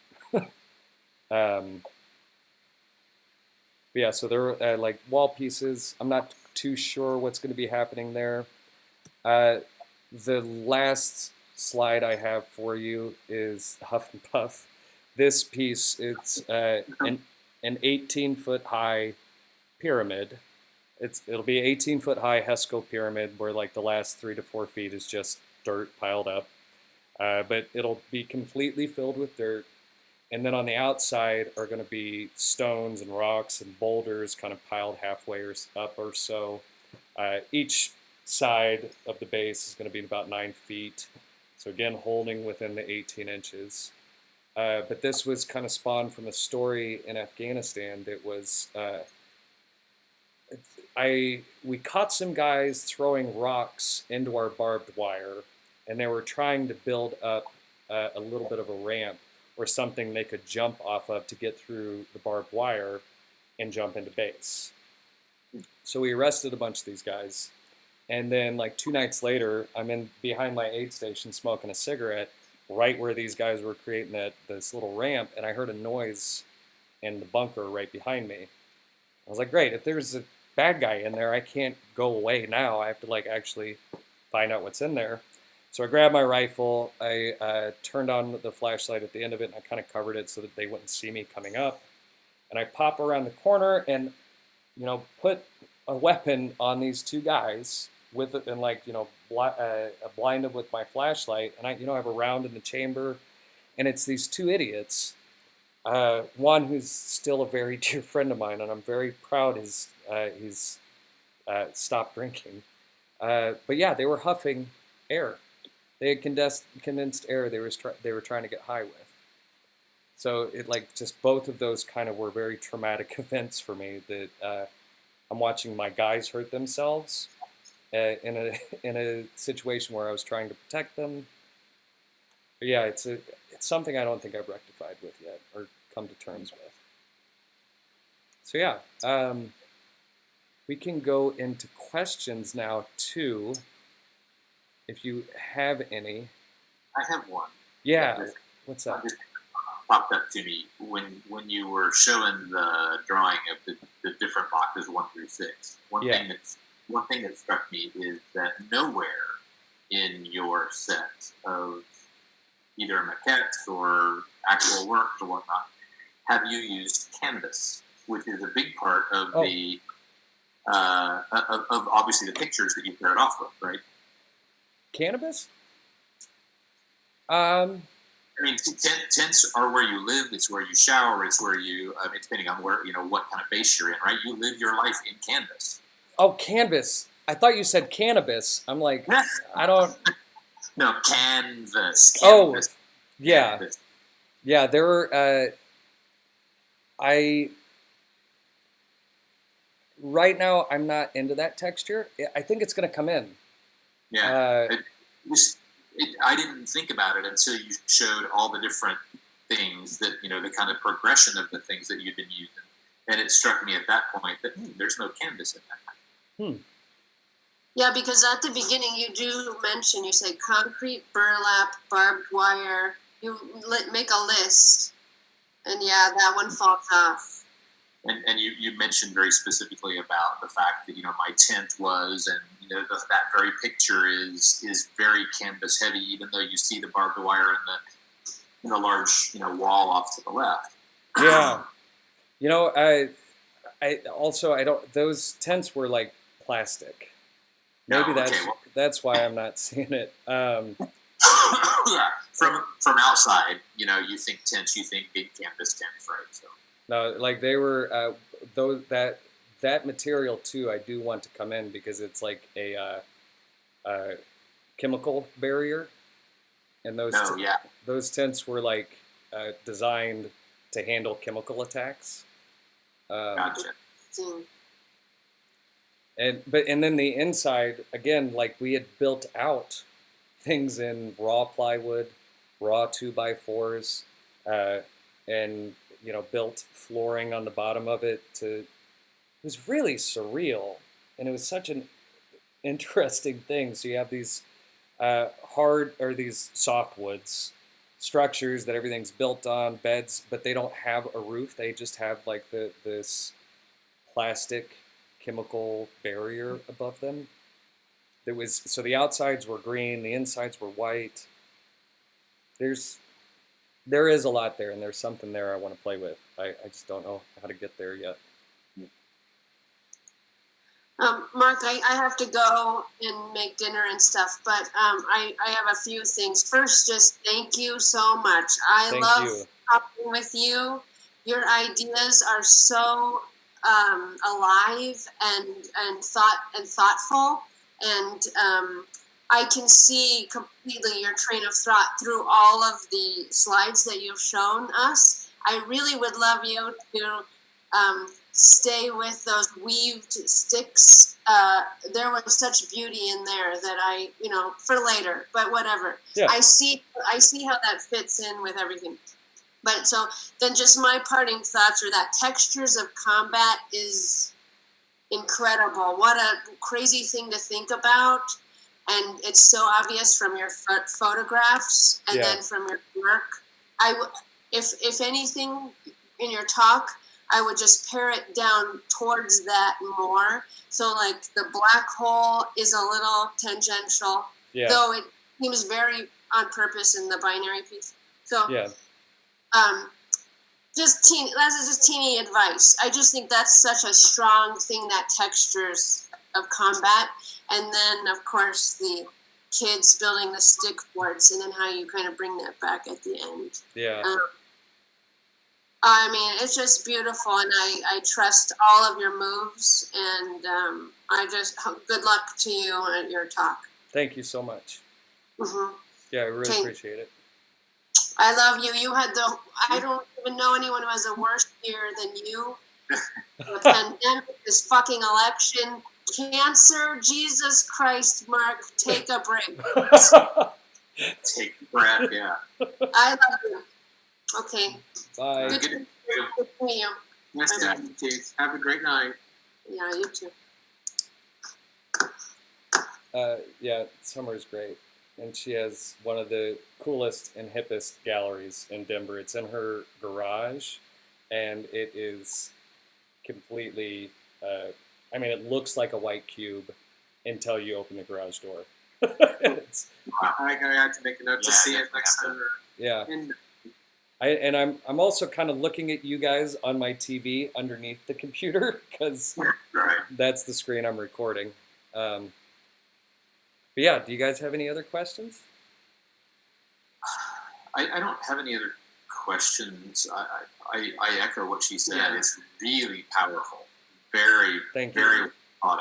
Yeah, so they're like wall pieces. I'm not too sure what's going to be happening there. The last slide I have for you is Huff and Puff. This piece, it's an 18-foot high pyramid. It'll be 18-foot high HESCO pyramid where like the last 3 to 4 feet is just dirt piled up. But it'll be completely filled with dirt. And then on the outside are going to be stones and rocks and boulders kind of piled halfway or up or so. Each side of the base is going to be about 9 feet. So again, holding within the 18 inches. But this was kind of spawned from a story in Afghanistan that was, we caught some guys throwing rocks into our barbed wire, and they were trying to build up a little bit of a ramp or something they could jump off of to get through the barbed wire and jump into base. So we arrested a bunch of these guys. And then like 2 nights later, I'm in behind my aid station smoking a cigarette right where these guys were creating this little ramp, and I heard a noise in the bunker right behind me. I was like, great, if there's a bad guy in there, I can't go away now. I have to like actually find out what's in there. So I grabbed my rifle, I turned on the flashlight at the end of it, and I kind of covered it so that they wouldn't see me coming up. And I pop around the corner and, put a weapon on these 2 guys with it, and like, blind them with my flashlight. And I have a round in the chamber, and it's these 2 idiots. One who's still a very dear friend of mine, and I'm very proud he's stopped drinking. But yeah, they were huffing air. They had condensed air they were trying to get high with. So it like just both of those kind of were very traumatic events for me that I'm watching my guys hurt themselves in a situation where I was trying to protect them. But yeah, it's something I don't think I've rectified with yet or come to terms with. So yeah, we can go into questions now too, if you have any. I have one. Yeah, what's up? Just popped up to me when you were showing the drawing of the different boxes 1 through 6. One thing that struck me is that nowhere in your set of either maquettes or actual works or whatnot have you used canvas, which is a big part of the of obviously the pictures that you paired off with, right? Cannabis? I mean, tents are where you live. It's where you shower. It's where you, depending on where, what kind of base you're in, right? You live your life in canvas. Oh, canvas. I thought you said cannabis. I'm like, I don't. No, canvas. Oh, yeah. Canvas. Yeah, there were, right now I'm not into that texture. I think it's going to come in. Yeah. I didn't think about it until you showed all the different things that, the kind of progression of the things that you've been using. And it struck me at that point that there's no canvas in that. Yeah, because at the beginning you do mention, you say concrete, burlap, barbed wire. You make a list, and yeah, that one falls off. And you mentioned very specifically about the fact that my tent was, and that very picture is very canvas heavy, even though you see the barbed wire in the large wall off to the left. Yeah, I also I don't. Those tents were like plastic. Maybe that's why I'm not seeing it. Yeah, from outside, you think tents, you think big canvas tents, right? So. No, like they were that material too. I do want to come in because it's like a chemical barrier, and those tents were like designed to handle chemical attacks. Gotcha. And then the inside again, like we had built out things in raw plywood, raw 2x4s, and built flooring on the bottom of it. It was really surreal, and it was such an interesting thing. So you have these these softwoods structures that everything's built on, beds, but they don't have a roof. They just have like this plastic chemical barrier above them. So the outsides were green, the insides were white. There is a lot there, and there's something there I want to play with. I just don't know how to get there yet. Mark, I have to go and make dinner and stuff, but I have a few things. First, just thank you so much. I love talking with you. Your ideas are so alive and thoughtful, and I can see completely your train of thought through all of the slides that you've shown us. I really would love you to stay with those weaved sticks. There was such beauty in there that for later, but whatever. Yeah. I see how that fits in with everything. But so then just my parting thoughts are that Textures of Combat is incredible. What a crazy thing to think about. And it's so obvious from your photographs and then from your work. If anything in your talk, I would just pare it down towards that more. So like the black hole is a little tangential, though it seems very on purpose in the binary piece. So that's just teeny advice. I just think that's such a strong thing, that Textures of Combat. And then, of course, the kids building the stick forts, and then how you kind of bring that back at the end. Yeah. I mean, it's just beautiful, and I trust all of your moves, and good luck to you on your talk. Thank you so much. Mm-hmm. Yeah, I really appreciate it. I love you. I don't even know anyone who has a worse year than you. The pandemic, this fucking election, cancer, Jesus Christ, Mark, take a break. Take a breath, yeah. I love you. Okay. Bye. Good to meet you. Nice to meet you. Have a great night. Yeah, you too. Summer's great. And she has one of the coolest and hippest galleries in Denver. It's in her garage, and it is completely, it looks like a white cube until you open the garage door. I have to make a note to see it next time. Yeah. I'm also kind of looking at you guys on my TV underneath the computer, because that's the screen I'm recording. But yeah, do you guys have any other questions? I don't have any other questions. I echo what she said. Yeah. It's really powerful. Very thought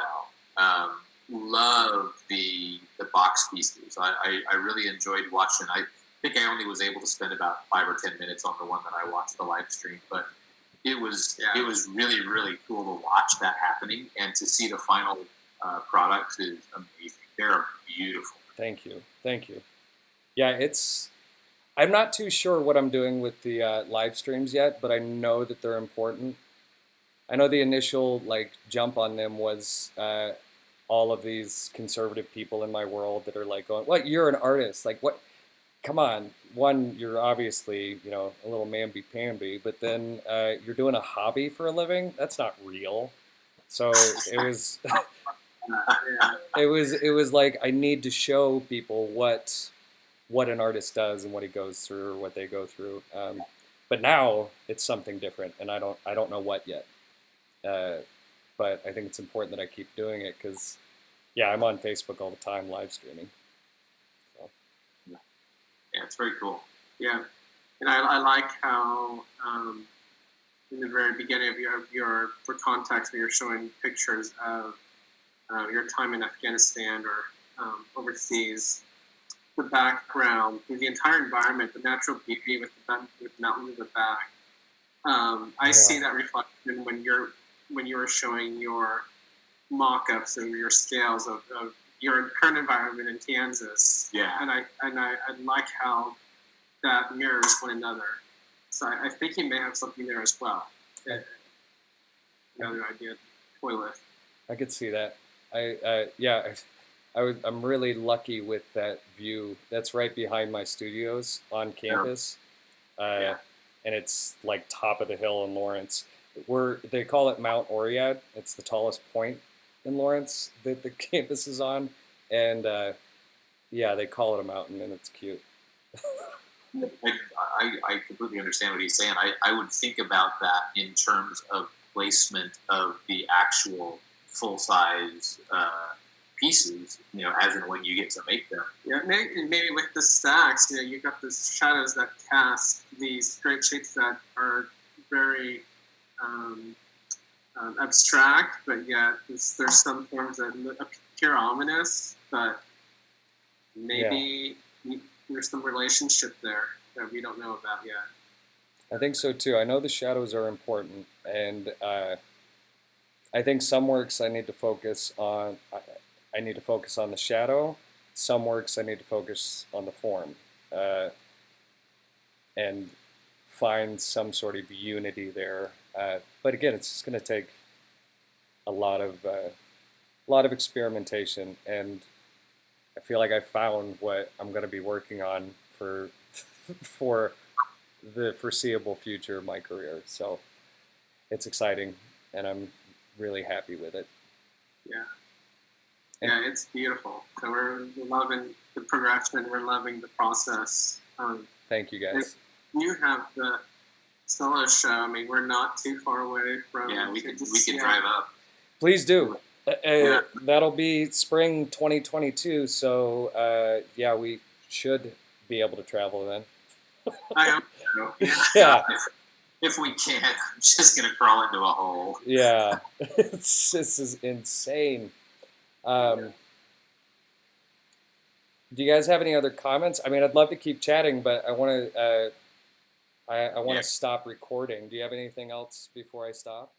out. Love the box pieces. I really enjoyed watching. I think I only was able to spend about 5 or 10 minutes on the one that I watched the live stream, but it was Yeah. it was really really cool to watch that happening and to see the final product is amazing. They're beautiful. Thank you. Thank you. Yeah, I'm not too sure what I'm doing with the live streams yet, but I know that they're important. I know the initial like jump on them was all of these conservative people in my world that are like going, "What? You're an artist? Like what? Come on! One, you're obviously a little mamby-pamby, but then you're doing a hobby for a living. That's not real." So it was Yeah. it was like I need to show people what an artist does and what he goes through or what they go through. But now it's something different, and I don't know what yet. But I think it's important that I keep doing it because, yeah, I'm on Facebook all the time live streaming. So. Yeah, it's very cool. Yeah, and I like how in the very beginning of your for context when you're showing pictures of your time in Afghanistan or overseas, the background, the entire environment, the natural beauty with mountains in the back. I see that reflection when you were showing your mock-ups and your scales of your current environment in Kansas. Yeah. And I like how that mirrors one another. So I think you may have something there as well. Another idea to toy with. I could see that. I'm really lucky with that view. That's right behind my studios on campus, Yeah. and it's like top of the hill in Lawrence. They call it Mount Oread. It's the tallest point in Lawrence that the campus is on, and yeah, they call it a mountain, and it's cute. I completely understand what he's saying. I would think about that in terms of placement of the actual full size pieces, as and when you get to make them. Yeah, maybe with the stacks, you've got these shadows that cast these great shapes that are very abstract, but yet there's some forms that appear ominous, but maybe there's some relationship there that we don't know about yet. I think so too. I know the shadows are important, and I think some works I need to focus on. I need to focus on the shadow. Some works I need to focus on the form, and find some sort of unity there. But again, it's just going to take a lot of experimentation, and I feel like I found what I'm going to be working on for for the foreseeable future of my career. So it's exciting, and I'm really happy with it. Yeah. Yeah, it's beautiful. So we're loving the progression. We're loving the process. Thank you, guys. You have the solo show. I mean, we're not too far away from. Yeah, we can drive up. Please do. That'll be spring 2022. So yeah, we should be able to travel then. I hope so. Yeah. If we can't, I'm just gonna crawl into a hole. Yeah, this is insane. Do you guys have any other comments? I mean, I'd love to keep chatting, but I want to I want to stop recording. Do you have anything else before I stop?